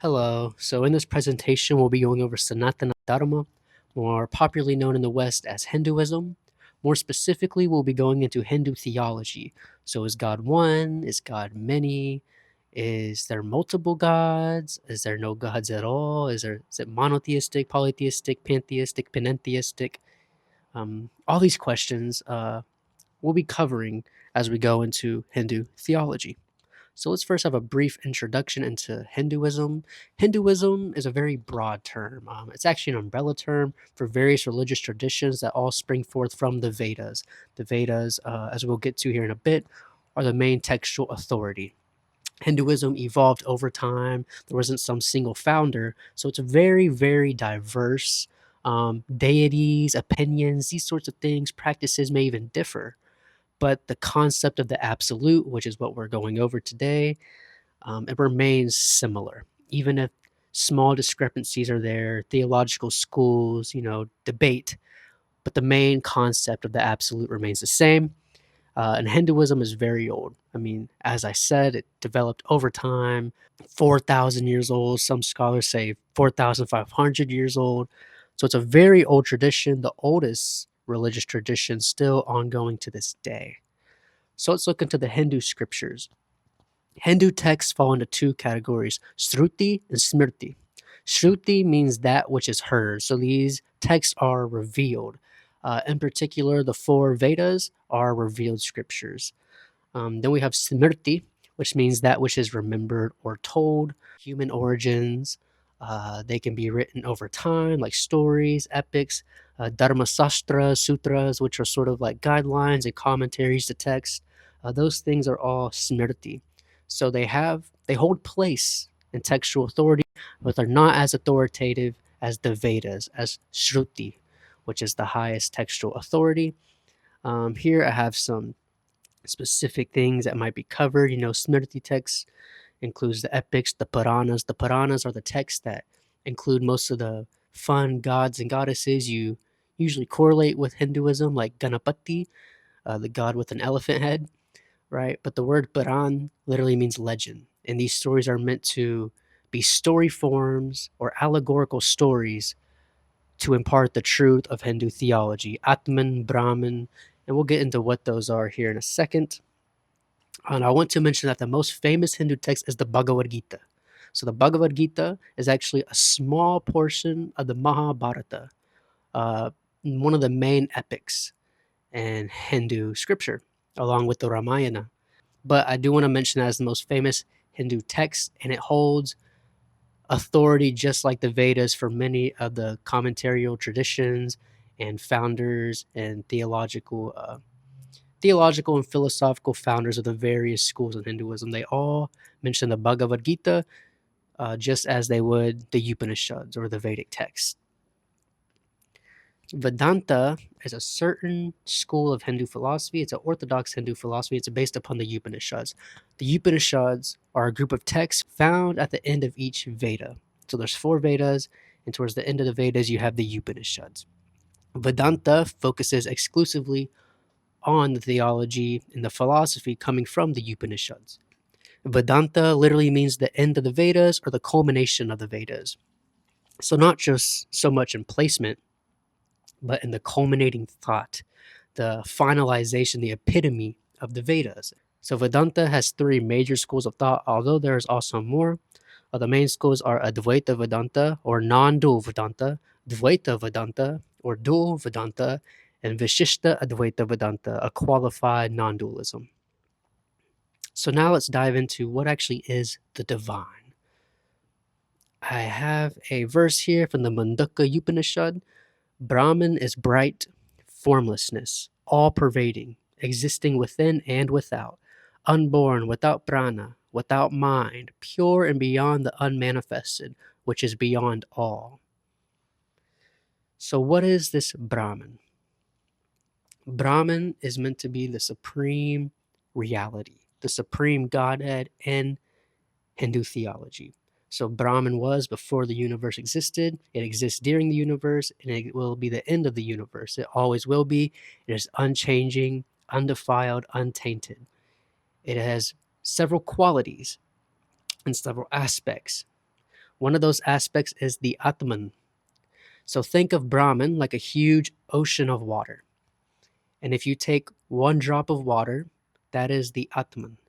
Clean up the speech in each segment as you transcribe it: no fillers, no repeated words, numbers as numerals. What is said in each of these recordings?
Hello. So in this presentation, we'll be going over Sanatana Dharma, more popularly known in the West as Hinduism. More specifically, we'll be going into Hindu theology. So is God one? Is God many? Is there multiple gods? Is there no gods at all? Is it monotheistic, polytheistic, pantheistic, panentheistic? All these questions we'll be covering as we go into Hindu theology. So let's first have a brief introduction into Hinduism. Hinduism is a very broad term. It's actually an umbrella term for various religious traditions that all spring forth from the Vedas. The Vedas, as we'll get to here in a bit, are the main textual authority. Hinduism evolved over time. There wasn't some single founder, so it's very, very diverse. Deities, opinions, these sorts of things, practices may even differ, but the concept of the absolute, which is what we're going over today, it remains similar, even if small discrepancies are there, theological schools, debate, but the main concept of the absolute remains the same. And Hinduism is very old. I mean, as I said, it developed over time, 4,000 years old. Some scholars say 4,500 years old. So it's a very old tradition, the oldest religious tradition still ongoing to this day. So let's look into the Hindu scriptures. Hindu texts fall into two categories, Shruti and Smriti. Shruti means that which is heard, so these texts are revealed. In particular, the four Vedas are revealed scriptures. Then we have Smriti, which means that which is remembered or told, human origins. They can be written over time, like stories, epics, Dharma sutras, which are sort of like guidelines and commentaries to text. Those things are all Smriti. So they hold place in textual authority, but they're not as authoritative as the Vedas, as Shruti, which is the highest textual authority. Here I have some specific things that might be covered. Smriti texts includes the epics, the Puranas. The Puranas are the texts that include most of the fun gods and goddesses you usually correlate with Hinduism, like Ganapati, the god with an elephant head, right? But the word Puran literally means legend, and these stories are meant to be story forms or allegorical stories to impart the truth of Hindu theology, Atman, Brahman, and we'll get into what those are here in a second. And I want to mention that the most famous Hindu text is the Bhagavad Gita. So the Bhagavad Gita is actually a small portion of the Mahabharata, uh, one of the main epics in Hindu scripture, along with the Ramayana. But I do want to mention that as the most famous Hindu text, and it holds authority just like the Vedas for many of the commentarial traditions and founders and theological and philosophical founders of the various schools of Hinduism. They all mention the Bhagavad Gita just as they would the Upanishads or the Vedic texts. Vedanta is a certain school of Hindu philosophy. It's an orthodox Hindu philosophy. It's based upon the Upanishads. The Upanishads are a group of texts found at the end of each Veda. So there's four Vedas, and towards the end of the Vedas, you have the Upanishads. Vedanta focuses exclusively on the theology and the philosophy coming from the Upanishads. Vedanta literally means the end of the Vedas or the culmination of the Vedas. So not just so much in placement, but in the culminating thought, the finalization, the epitome of the Vedas. So Vedanta has three major schools of thought, although there's also more. The main schools are Advaita Vedanta or non-dual Vedanta, Dvaita Vedanta or dual Vedanta, and Vishishta Advaita Vedanta, a qualified non-dualism. So now let's dive into what actually is the divine. I have a verse here from the Mundaka Upanishad. Brahman is bright formlessness, all-pervading, existing within and without, unborn, without prana, without mind, pure and beyond the unmanifested, which is beyond all. So what is this Brahman? Brahman is meant to be the supreme reality, the supreme Godhead in Hindu theology. So Brahman was before the universe existed, it exists during the universe, and it will be the end of the universe. It always will be. It is unchanging, undefiled, untainted. It has several qualities and several aspects. One of those aspects is the Atman. So think of Brahman like a huge ocean of water. And if you take one drop of water, that is the Atman.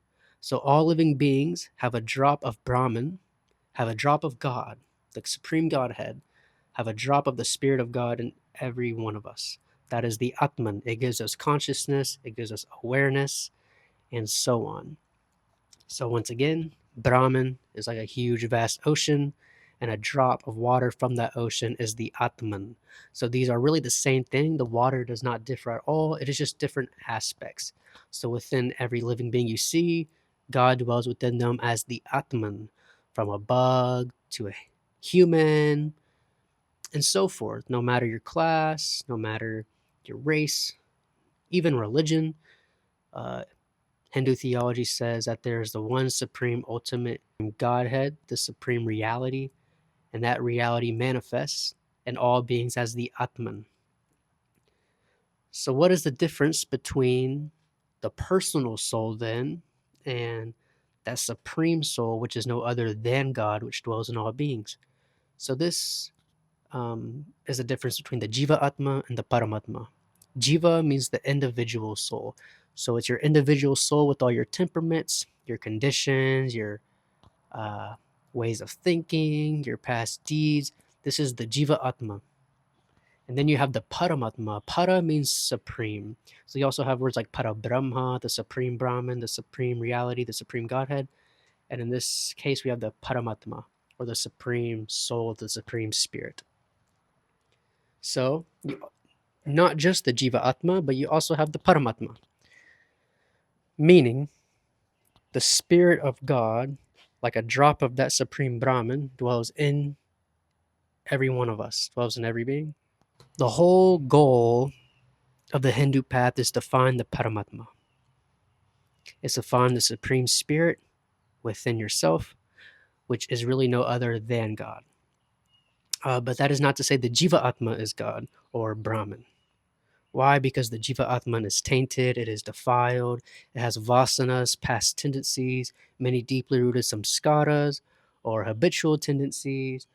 So all living beings have a drop of Brahman, have a drop of God, the Supreme Godhead, have a drop of the Spirit of God in every one of us. That is the Atman. It gives us consciousness, it gives us awareness, and so on. So once again, Brahman is like a huge, vast ocean, and a drop of water from that ocean is the Atman. So these are really the same thing. The water does not differ at all. It is just different aspects. So within every living being you see, God dwells within them as the Atman, from a bug to a human, and so forth. No matter your class, no matter your race, even religion, uh, Hindu theology says that there is the one supreme ultimate Godhead, the supreme reality, and that reality manifests in all beings as the Atman. So, what is the difference between the personal soul then and that supreme soul, which is no other than God, which dwells in all beings? So, this is the difference between the Jiva Atma and the Paramatma. Jiva means the individual soul. So it's your individual soul with all your temperaments, your conditions, your uh, ways of thinking, your past deeds. This is the Jiva Atma. And then you have the Paramatma. Para means supreme. So you also have words like Para Brahma, the supreme Brahman, the supreme reality, the supreme Godhead. And in this case, we have the Paramatma, or the supreme soul, the supreme spirit. So not just the Jiva Atma, but you also have the Paramatma, meaning the Spirit of God, like a drop of that Supreme Brahman, dwells in every one of us, dwells in every being. The whole goal of the Hindu path is to find the Paramatma, is to find the Supreme Spirit within yourself, which is really no other than God. But that is not to say the Jiva Atma is God or Brahman. Why? Because the Jiva Atman is tainted, it is defiled, it has vasanas, past tendencies, many deeply rooted samskaras, or habitual tendencies,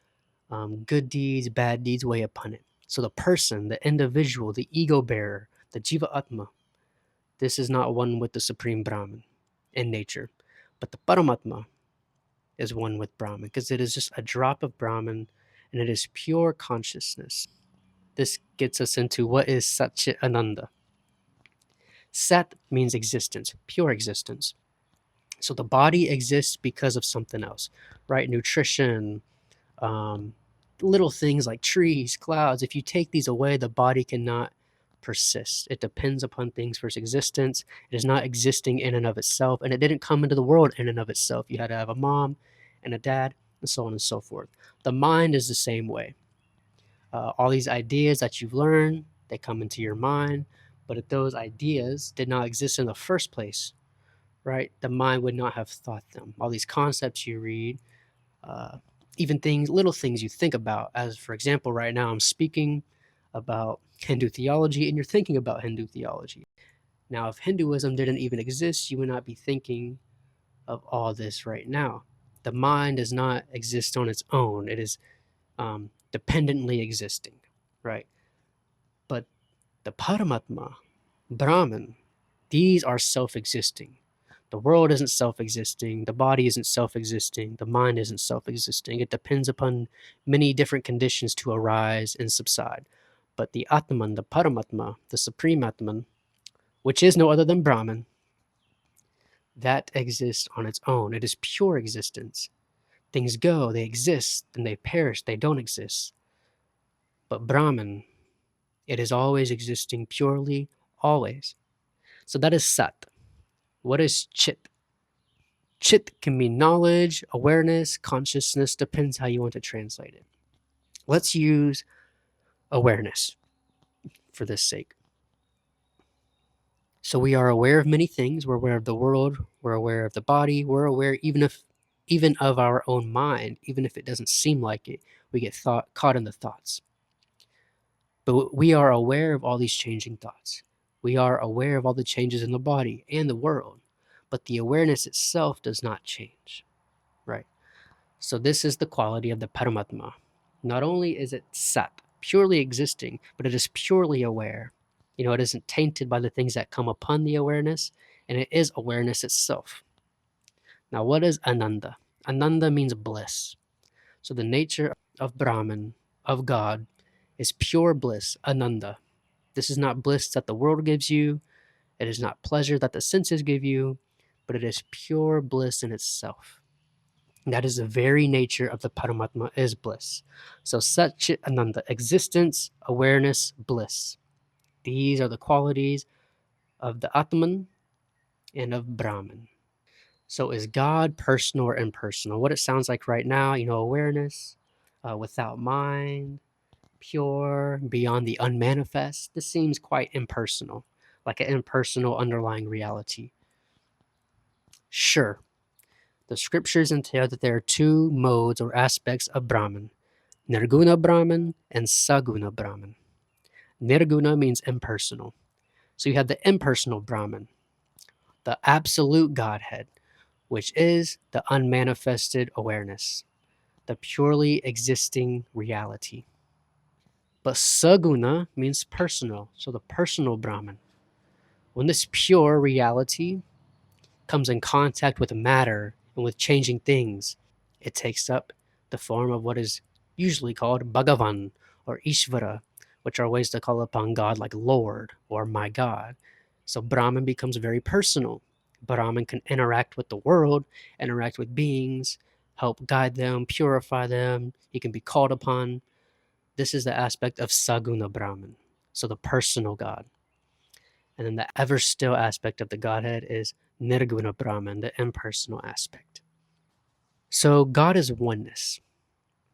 good deeds, bad deeds weigh upon it. So the person, the individual, the ego bearer, the Jiva Atma, this is not one with the Supreme Brahman in nature. But the Paramatma is one with Brahman, because it is just a drop of Brahman, and it is pure consciousness. This gets us into what is Satchit Ananda. Sat means existence, pure existence. So the body exists because of something else, right? Nutrition, um, little things like trees, clouds. If you take these away, the body cannot persist. It depends upon things for its existence. It is not existing in and of itself, and it didn't come into the world in and of itself. You had to have a mom and a dad, and so on and so forth. The mind is the same way. All these ideas that you've learned, they come into your mind, but if those ideas did not exist in the first place, right, the mind would not have thought them. All these concepts you read, uh, even things, little things you think about, as for example, right now I'm speaking about Hindu theology and you're thinking about Hindu theology. Now, if Hinduism didn't even exist, you would not be thinking of all this right now. The mind does not exist on its own, it is dependently existing, right? But the Paramatma, Brahman, these are self existing. The world isn't self existing. The body isn't self existing. The mind isn't self existing. It depends upon many different conditions to arise and subside. But the Atman, the Paramatma, the Supreme Atman, which is no other than Brahman, that exists on its own. It is pure existence. Things go, they exist, then they perish, they don't exist. But Brahman, it is always existing purely, always. So that is Sat. What is Chit? Chit can mean knowledge, awareness, consciousness, depends how you want to translate it. Let's use awareness for this sake. So we are aware of many things. We're aware of the world, we're aware of the body, we're aware even of our own mind, even if it doesn't seem like it. We get caught in the thoughts. But we are aware of all these changing thoughts. We are aware of all the changes in the body and the world. But the awareness itself does not change, right? So this is the quality of the Paramatma. Not only is it Sat, purely existing, but it is purely aware. It isn't tainted by the things that come upon the awareness, and it is awareness itself. Now, what is Ananda? Ananda means bliss. So the nature of Brahman, of God, is pure bliss, Ananda. This is not bliss that the world gives you. It is not pleasure that the senses give you, but it is pure bliss in itself. That is the very nature of the Paramatma, is bliss. So Sat Chit Ananda, existence, awareness, bliss. These are the qualities of the Atman and of Brahman. So is God personal or impersonal? What it sounds like right now, awareness, without mind, pure, beyond the unmanifest. This seems quite impersonal, like an impersonal underlying reality. Sure, the scriptures entail that there are two modes or aspects of Brahman, Nirguna Brahman and Saguna Brahman. Nirguna means impersonal. So you have the impersonal Brahman, the absolute Godhead, which is the unmanifested awareness, the purely existing reality. But Saguna means personal, so the personal Brahman. When this pure reality comes in contact with matter and with changing things, it takes up the form of what is usually called Bhagavan or Ishvara, which are ways to call upon God like Lord or my God. So Brahman becomes very personal. Brahman can interact with the world, interact with beings, help guide them, purify them. He can be called upon. This is the aspect of Saguna Brahman, so the personal God. And then the ever still aspect of the Godhead is Nirguna Brahman, the impersonal aspect. So God is oneness.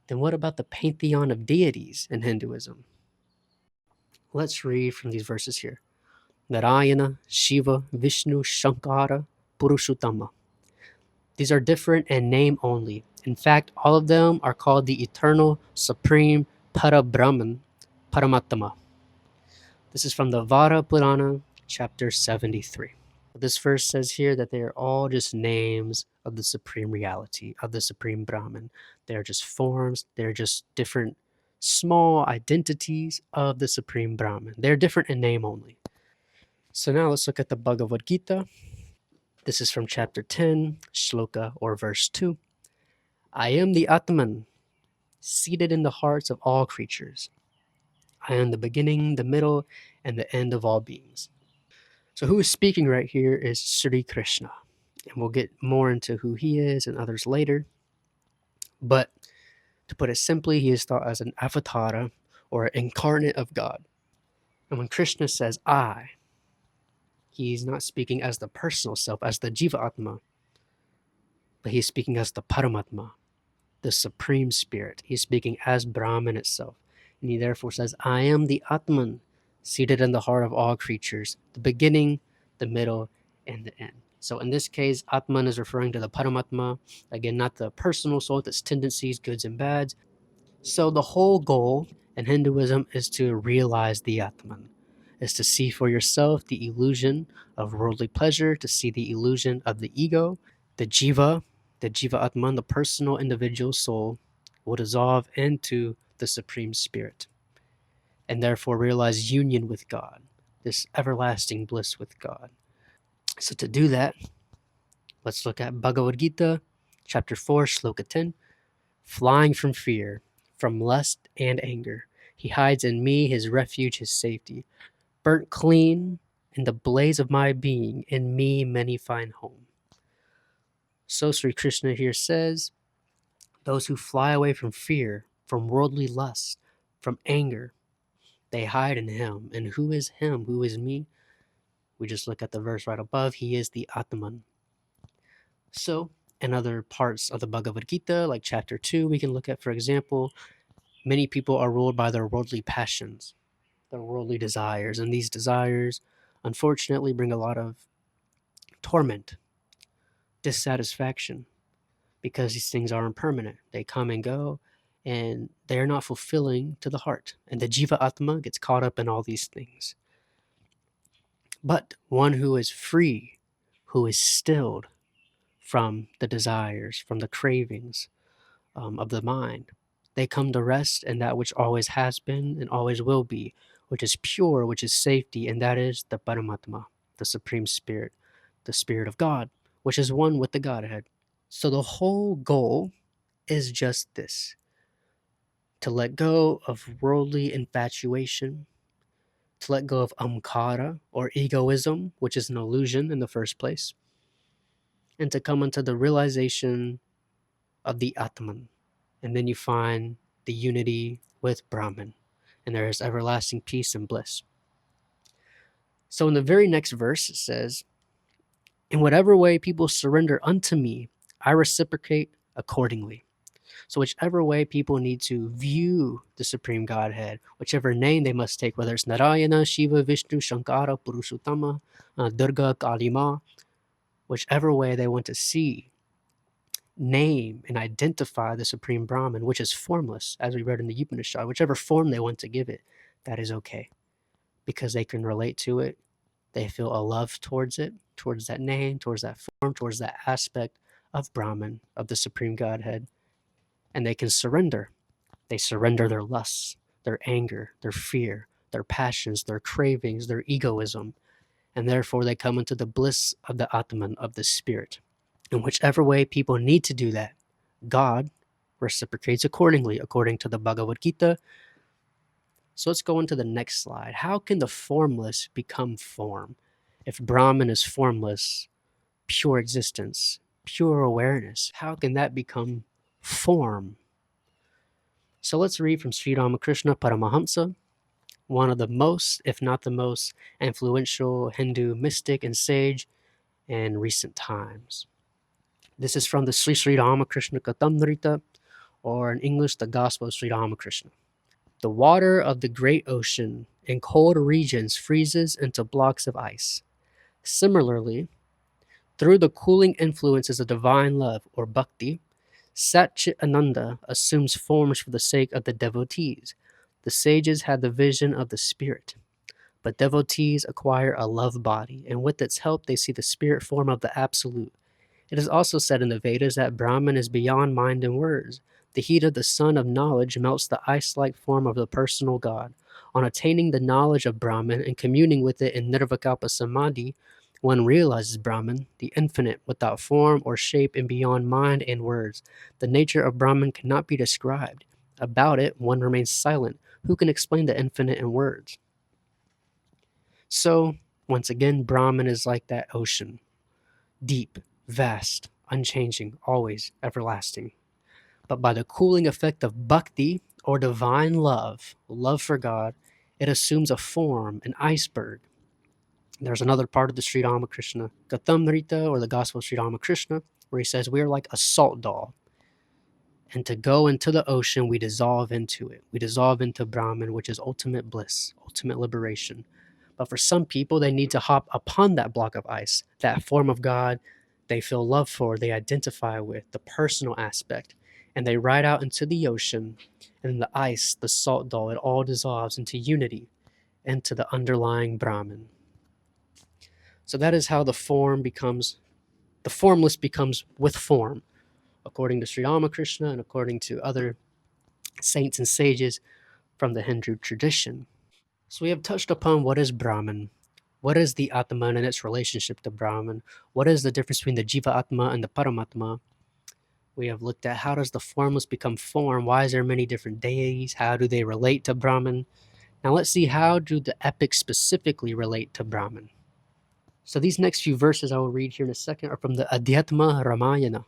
Then what about the pantheon of deities in Hinduism? Let's read from these verses here. Narayana, Shiva, Vishnu, Shankara, Purushottama. These are different in name only. In fact, all of them are called the eternal, supreme Parabrahman, Paramatma. This is from the Vara Purana, chapter 73. This verse says here that they are all just names of the supreme reality, of the supreme Brahman. They're just forms, they're just different small identities of the supreme Brahman. They're different in name only. So now let's look at the Bhagavad Gita. This is from chapter 10, shloka or verse 2. I am the Atman, seated in the hearts of all creatures. I am the beginning, the middle, and the end of all beings. So who is speaking right here is Sri Krishna. And we'll get more into who he is and others later. But to put it simply, he is thought as an avatara or incarnate of God. And when Krishna says I, he's not speaking as the personal self, as the Jiva Atma, but he's speaking as the Paramatma, the Supreme Spirit. He's speaking as Brahman itself. And he therefore says, I am the Atman, seated in the heart of all creatures, the beginning, the middle, and the end. So in this case, Atman is referring to the Paramatma, again, not the personal soul, its tendencies, goods and bads. So the whole goal in Hinduism is to realize the Atman, is to see for yourself the illusion of worldly pleasure, to see the illusion of the ego, the Jiva Atman, the personal individual soul, will dissolve into the Supreme Spirit and therefore realize union with God, this everlasting bliss with God. So to do that, let's look at Bhagavad Gita, chapter 4, shloka 10. Flying from fear, from lust and anger, he hides in me his refuge, his safety. Burnt clean in the blaze of my being, in me many find home. So Sri Krishna here says, those who fly away from fear, from worldly lust, from anger, they hide in him. And who is him? Who is me? We just look at the verse right above. He is the Atman. So in other parts of the Bhagavad Gita, like chapter 2, we can look at, for example, many people are ruled by their worldly passions, their worldly desires. And these desires, unfortunately, bring a lot of torment, dissatisfaction, because these things are impermanent. They come and go, and they're not fulfilling to the heart. And the Jiva Atma gets caught up in all these things. But one who is free, who is stilled from the desires, from the cravings, of the mind. They come to rest in that which always has been and always will be, which is pure, which is safety, and that is the Paramatma, the Supreme Spirit, the Spirit of God, which is one with the Godhead. So the whole goal is just this: to let go of worldly infatuation, to let go of amkara or egoism, which is an illusion in the first place, and to come into the realization of the Atman. And then you find the unity with Brahman, and there is everlasting peace and bliss. So in the very next verse, it says, "In whatever way people surrender unto me, I reciprocate accordingly." So whichever way people need to view the Supreme Godhead, whichever name they must take, whether it's Narayana, Shiva, Vishnu, Shankara, Purushottama, Durga, Kalima, whichever way they want to see, name, and identify the Supreme Brahman, which is formless, as we read in the Upanishad, whichever form they want to give it, that is okay, because they can relate to it. They feel a love towards it, towards that name, towards that form, towards that aspect of Brahman, of the Supreme Godhead, and they can surrender. They surrender their lusts, their anger, their fear, their passions, their cravings, their egoism, and therefore they come into the bliss of the Atman, of the Spirit. In whichever way people need to do that, God reciprocates accordingly, according to the Bhagavad Gita. So let's go into the next slide. How can the formless become form? If Brahman is formless, pure existence, pure awareness, how can that become form? So let's read from Sri Ramakrishna Paramahamsa, one of the most, if not the most, influential Hindu mystic and sage in recent times. This is from the Sri Ramakrishna Katamrita, or in English, the Gospel of Sri Ramakrishna. The water of the great ocean in cold regions freezes into blocks of ice. Similarly, through the cooling influences of divine love, or bhakti, Sat Chit Ananda assumes forms for the sake of the devotees. The sages had the vision of the spirit, but devotees acquire a love body, and with its help they see the spirit form of the Absolute. It is also said in the Vedas that Brahman is beyond mind and words. The heat of the sun of knowledge melts the ice-like form of the personal God. On attaining the knowledge of Brahman and communing with it in Nirvikalpa Samadhi, one realizes Brahman, the infinite, without form or shape and beyond mind and words. The nature of Brahman cannot be described. About it, one remains silent. Who can explain the infinite in words? So, once again, Brahman is like that ocean, deep, vast, unchanging, always everlasting. But by the cooling effect of bhakti, or divine love, love for God, it assumes a form, an iceberg. There's another part of the Sri Ramakrishna Katamrita, or the Gospel of Sri Ramakrishna, where he says we are like a salt doll. And to go into the ocean, we dissolve into it. We dissolve into Brahman, which is ultimate bliss, ultimate liberation. But for some people, they need to hop upon that block of ice, that form of God they feel love for, they identify with, the personal aspect. And they ride out into the ocean, and the ice, the salt doll, it all dissolves into unity, into the underlying Brahman. So that is how the formless becomes with form, according to Sri Ramakrishna and according to other saints and sages from the Hindu tradition. So we have touched upon what is Brahman, what is the Atman and its relationship to Brahman, what is the difference between the Jiva Atma and the Paramatma. We have looked at how does the formless become form, why is there many different deities, how do they relate to Brahman. Now let's see how do the epics specifically relate to Brahman. So these next few verses I will read here in a second are from the Adhyatma Ramayana.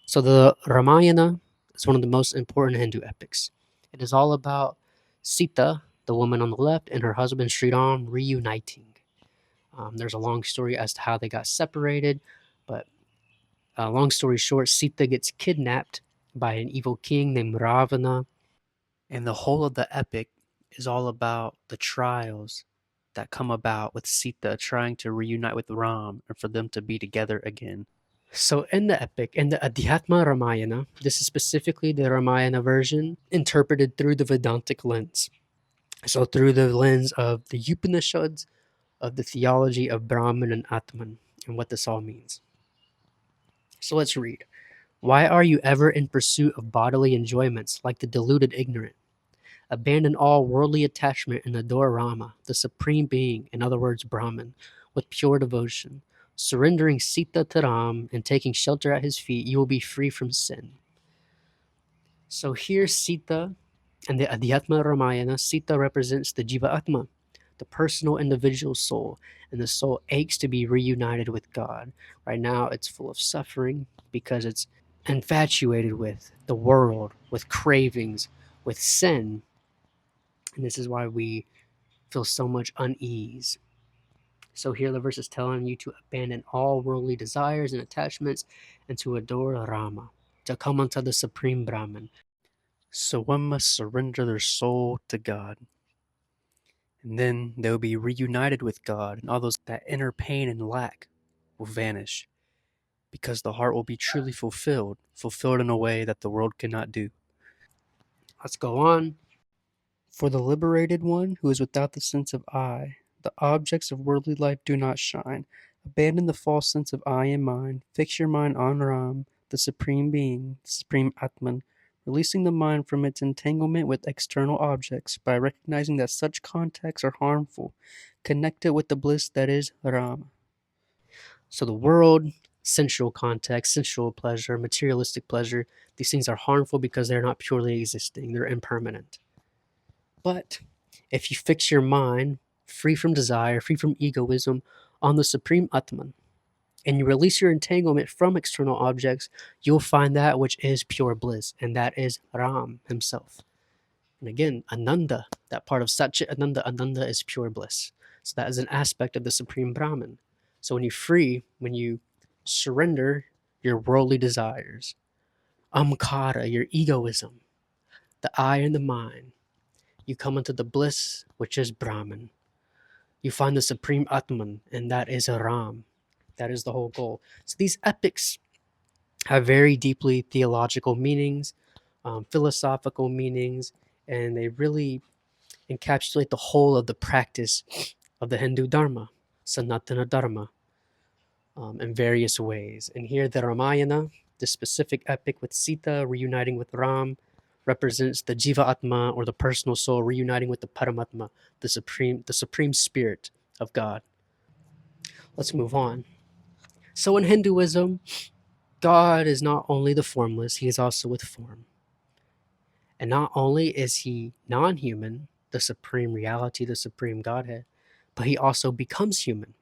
So the Ramayana is one of the most important Hindu epics. It is all about Sita, the woman on the left, and her husband Sri Ram reuniting. There's a long story as to how they got separated, but long story short, Sita gets kidnapped by an evil king named Ravana, and the whole of the epic is all about the trials that come about with Sita trying to reunite with Ram and for them to be together again. So in the epic, in the Adhyatma Ramayana, this is specifically the Ramayana version interpreted through the Vedantic lens. So through the lens of the Upanishads, of the theology of Brahman and Atman, and what this all means. So let's read. Why are you ever in pursuit of bodily enjoyments like the deluded ignorant? Abandon all worldly attachment and adore Rama, the Supreme Being, in other words, Brahman, with pure devotion. Surrendering Sita to Ram and taking shelter at his feet, you will be free from sin. So here, Sita and the Adhyatma Ramayana, Sita represents the Jiva Atma, the personal individual soul, and the soul aches to be reunited with God. Right now, it's full of suffering because it's infatuated with the world, with cravings, with sin. And this is why we feel so much unease. So here the verse is telling you to abandon all worldly desires and attachments and to adore Rama, to come unto the Supreme Brahman. So one must surrender their soul to God. And then they will be reunited with God, and all that inner pain and lack will vanish because the heart will be truly fulfilled in a way that the world cannot do. Let's go on. For the liberated one who is without the sense of I, the objects of worldly life do not shine. Abandon the false sense of I and mine. Fix your mind on Ram, the Supreme Being, the Supreme Atman, releasing the mind from its entanglement with external objects by recognizing that such contacts are harmful. Connect it with the bliss that is Ram. So the world, sensual context, sensual pleasure, materialistic pleasure, these things are harmful because they're not purely existing, they're impermanent. But if you fix your mind free from desire, free from egoism, on the Supreme Atman, and you release your entanglement from external objects, you'll find that which is pure bliss, and that is Ram himself. And again, Ananda, that part of Satchit Ananda, Ananda is pure bliss. So that is an aspect of the Supreme Brahman. So when you surrender your worldly desires, amkara, your egoism, the I and the mind, you come into the bliss which is Brahman. You find the Supreme Atman, and that is Ram. That is the whole goal. So these epics have very deeply theological meanings, philosophical meanings, and they really encapsulate the whole of the practice of the Hindu Dharma, Sanatana Dharma, in various ways. And here, the Ramayana, the specific epic with Sita reuniting with Ram, represents the Jiva Atma, or the personal soul, reuniting with the Paramatma, the supreme spirit of God. Let's move on. So in Hinduism, God is not only the formless, he is also with form. And not only is he non-human, the supreme reality, the supreme Godhead, but he also becomes human.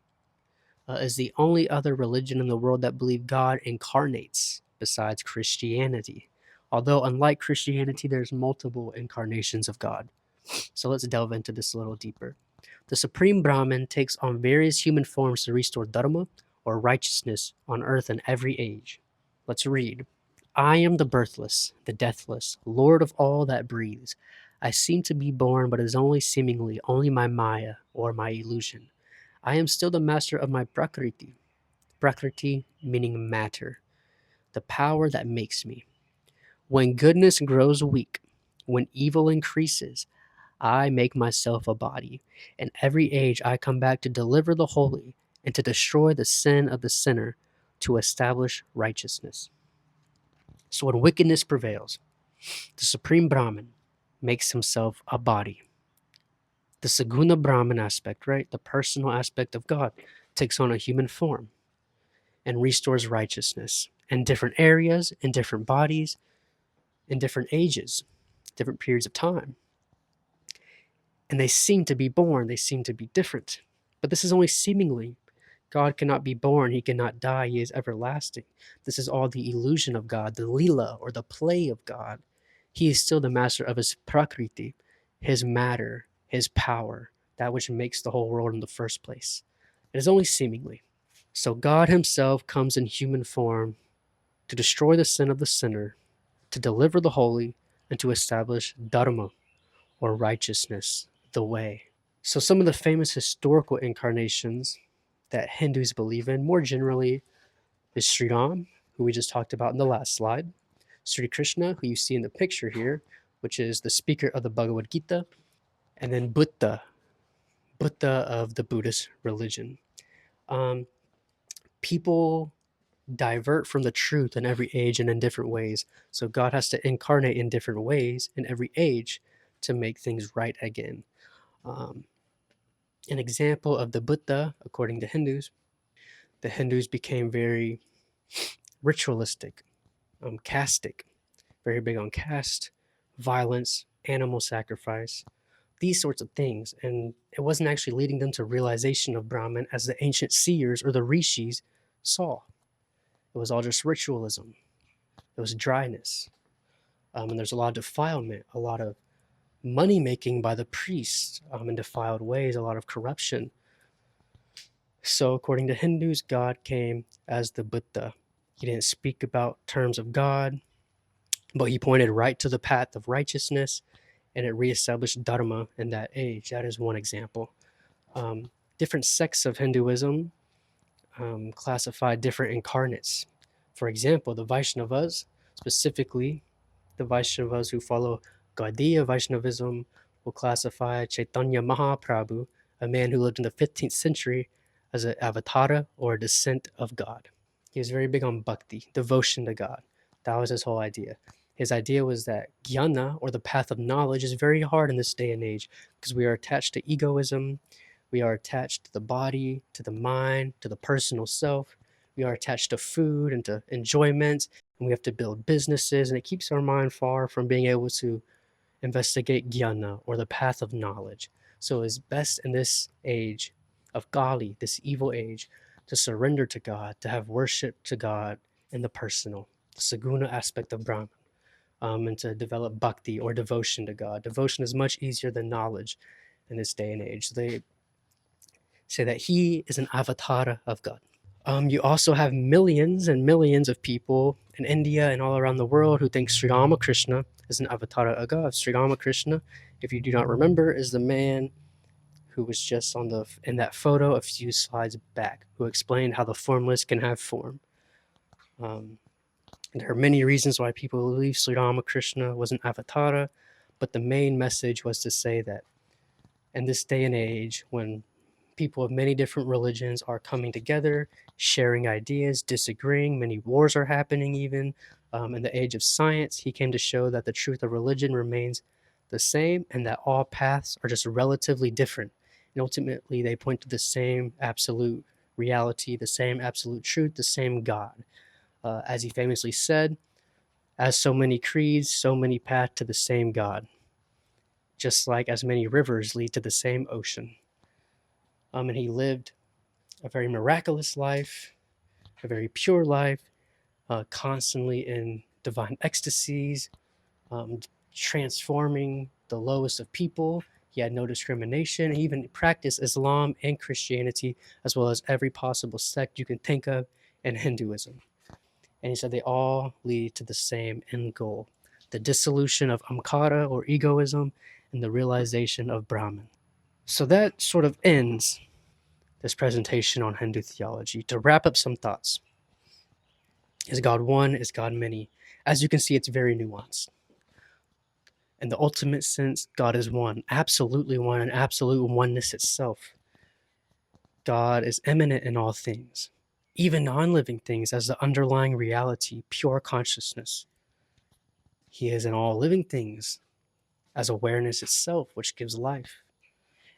Is the only other religion in the world that believe God incarnates besides Christianity. Although unlike Christianity, there's multiple incarnations of God. So let's delve into this a little deeper. The Supreme Brahman takes on various human forms to restore Dharma, or righteousness, on earth in every age. Let's read. I am the birthless, the deathless, Lord of all that breathes. I seem to be born, but it is only seemingly, only my Maya, or my illusion. I am still the master of my Prakriti. Prakriti meaning matter, the power that makes me. When goodness grows weak, when evil increases, I make myself a body. In every age I come back to deliver the holy and to destroy the sin of the sinner, to establish righteousness. So when wickedness prevails, the Supreme Brahman makes himself a body. The Saguna Brahman aspect, right? The personal aspect of God takes on a human form and restores righteousness in different areas, in different bodies, in different ages, different periods of time. And they seem to be born, they seem to be different. But this is only seemingly. God cannot be born, he cannot die, he is everlasting. This is all the illusion of God, the lila, or the play of God. He is still the master of his prakriti, his matter, his power, that which makes the whole world in the first place. It is only seemingly. So God himself comes in human form to destroy the sin of the sinner, to deliver the holy, and to establish dharma, or righteousness, the way. So some of the famous historical incarnations that Hindus believe in more generally is Sri Ram, who we just talked about in the last slide, Sri Krishna, who you see in the picture here, which is the speaker of the Bhagavad Gita, and then Buddha, Buddha of the Buddhist religion. Um, People divert from the truth in every age and in different ways. So God has to incarnate in different ways in every age to make things right again. Um, an example of the Buddha, according to Hindus, the Hindus became very ritualistic, castic, very big on caste, violence, animal sacrifice, these sorts of things. And it wasn't actually leading them to realization of Brahman as the ancient seers or the rishis saw. It was all just ritualism. It was dryness. And there's a lot of defilement, a lot of money making by the priests in defiled ways, a lot of corruption. So, according to Hindus, God came as the Buddha. He didn't speak about terms of God, but he pointed right to the path of righteousness, and it reestablished Dharma in that age. That is one example. Um, Different sects of Hinduism classify different incarnates. For example, the Vaishnavas, specifically the Vaishnavas who follow Gaudiya Vaishnavism, will classify Chaitanya Mahaprabhu, a man who lived in the 15th century, as an avatara or a descent of God. He was very big on bhakti, devotion to God. That was his whole idea. His idea was that jnana, or the path of knowledge, is very hard in this day and age because we are attached to egoism, we are attached to the body, to the mind, to the personal self. We are attached to food and to enjoyment, and we have to build businesses, and it keeps our mind far from being able to investigate jnana, or the path of knowledge. So it's best in this age of Kali, this evil age, to surrender to God, to have worship to God in the personal, the saguna aspect of Brahman, and to develop bhakti, or devotion to God. Devotion is much easier than knowledge in this day and age. They say that he is an avatar of God. You also have millions and millions of people in India and all around the world who think Sri Ramakrishna is an avatar of God. Sri Ramakrishna, if you do not remember, is the man who was just in that photo a few slides back, who explained how the formless can have form. And there are many reasons why people believe Sri Ramakrishna was an avatar, but the main message was to say that in this day and age, when people of many different religions are coming together, sharing ideas, disagreeing. Many wars are happening, even. In the age of science, he came to show that the truth of religion remains the same and that all paths are just relatively different. And ultimately, they point to the same absolute reality, the same absolute truth, the same God. As he famously said, as so many creeds, so many paths to the same God, just like as many rivers lead to the same ocean. And he lived a very miraculous life, a very pure life, constantly in divine ecstasies, um, transforming the lowest of people. He had no discrimination. He even practiced Islam and Christianity, as well as every possible sect you can think of, and Hinduism. And he said they all lead to the same end goal, the dissolution of Amkara, or egoism, and the realization of Brahman. So that sort of ends this presentation on Hindu theology. To wrap up some thoughts, is God one? Is God many? As you can see, it's very nuanced. In the ultimate sense, God is one, absolutely one, and absolute oneness itself. God is immanent in all things, even non-living things, as the underlying reality, pure consciousness. He is in all living things as awareness itself, which gives life.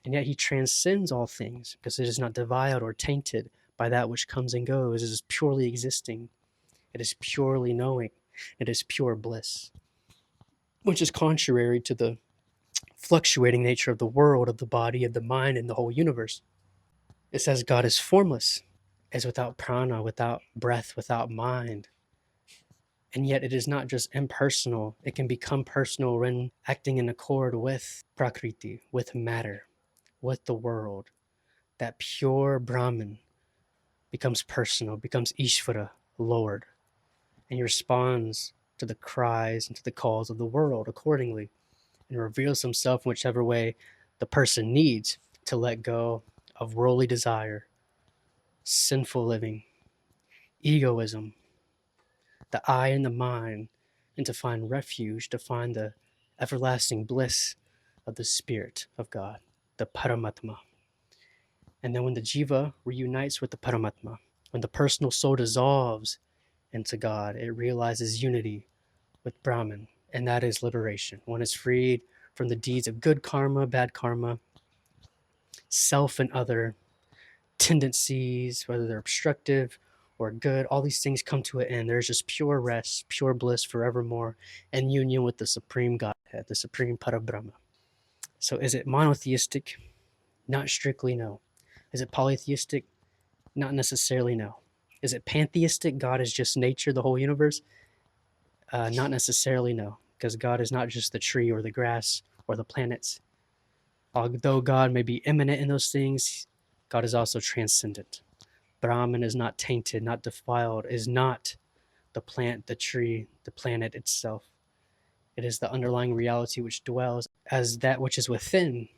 And yet he transcends all things because it is not divided or tainted by that which comes and goes. It is purely existing. It is purely knowing. It is pure bliss, which is contrary to the fluctuating nature of the world, of the body, of the mind, and the whole universe. It says God is formless, is without prana, without breath, without mind. And yet it is not just impersonal. It can become personal when acting in accord with prakriti, with matter, with the world. That pure Brahman becomes personal, becomes Ishvara, Lord. And he responds to the cries and to the calls of the world accordingly, and reveals himself in whichever way the person needs to let go of worldly desire, sinful living, egoism, the I and the mind, and to find refuge, to find the everlasting bliss of the Spirit of God, the Paramatma. And then when the Jiva reunites with the Paramatma, When the personal soul dissolves into God, it realizes unity with Brahman, and that is liberation. One is freed from the deeds of good karma, bad karma, self and other tendencies, whether they're obstructive or good. All these things come to an end. There's just pure rest, pure bliss forevermore, and union with the supreme Godhead, the supreme Parabrahma. So is it monotheistic? Not strictly, no. Is it polytheistic? Not necessarily, no. Is it pantheistic? God is just nature, the whole universe? Not necessarily, no. Because God is not just the tree or the grass or the planets. Although God may be immanent in those things, God is also transcendent. Brahman is not tainted, not defiled, is not the plant, the tree, the planet itself. It is the underlying reality which dwells as that which is within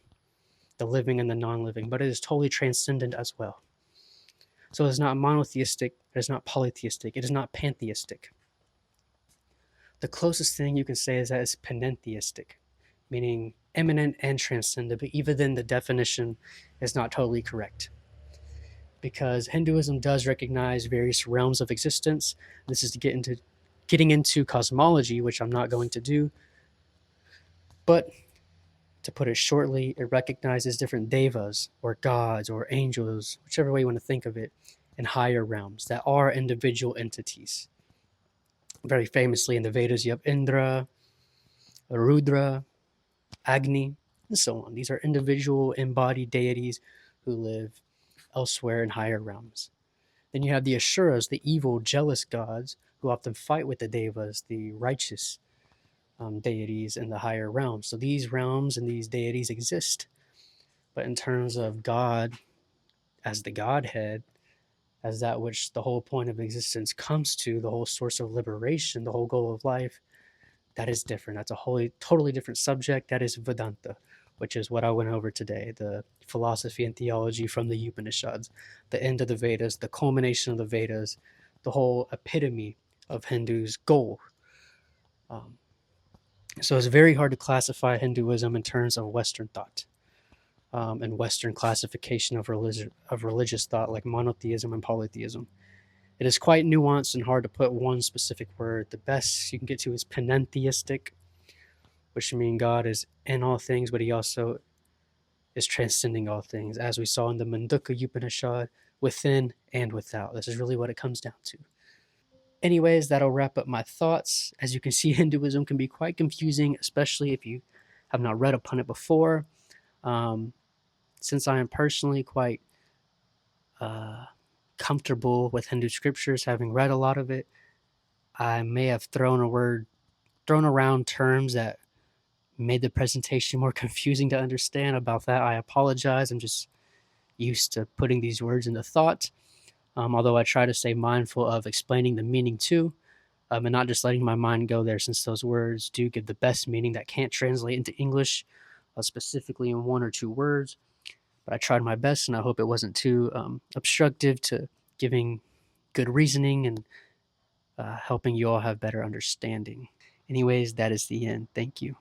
the living and the non-living, but it is totally transcendent as well. So it is not monotheistic, it is not polytheistic, it is not pantheistic. The closest thing you can say is that it's panentheistic, meaning immanent and transcendent, but even then the definition is not totally correct. Because Hinduism does recognize various realms of existence. This is getting into cosmology, which I'm not going to do. But to put it shortly, it recognizes different devas or gods or angels, whichever way you want to think of it, in higher realms that are individual entities. Very famously in the Vedas, you have Indra, Rudra, Agni, and so on. These are individual embodied deities who live elsewhere in higher realms. Then you have the Asuras, the evil, jealous gods who often fight with the Devas, the righteous deities in the higher realms. So these realms and these deities exist. But in terms of God as the Godhead, as that which the whole point of existence comes to, the whole source of liberation, the whole goal of life, that is different. That's a totally different subject. That is Vedanta, which is what I went over today, the philosophy and theology from the Upanishads, the end of the Vedas, the culmination of the Vedas, the whole epitome of Hindus' goal. So it's very hard to classify Hinduism in terms of Western thought and Western classification of religious thought like monotheism and polytheism. It is quite nuanced and hard to put one specific word. The best you can get to is panentheistic, which means God is in all things, but he also is transcending all things, as we saw in the Mandukya Upanishad, within and without. This is really what it comes down to. Anyways, that'll wrap up my thoughts. As you can see, Hinduism can be quite confusing, especially if you have not read upon it before. Since I am personally quite comfortable with Hindu scriptures, having read a lot of it, I may have thrown around terms that made the presentation more confusing to understand. About that, I apologize. I'm just used to putting these words into thought, although I try to stay mindful of explaining the meaning too, and not just letting my mind go there, since those words do give the best meaning that can't translate into English, specifically in one or two words. But I tried my best, and I hope it wasn't too obstructive to giving good reasoning and helping you all have better understanding. Anyways, that is the end. Thank you.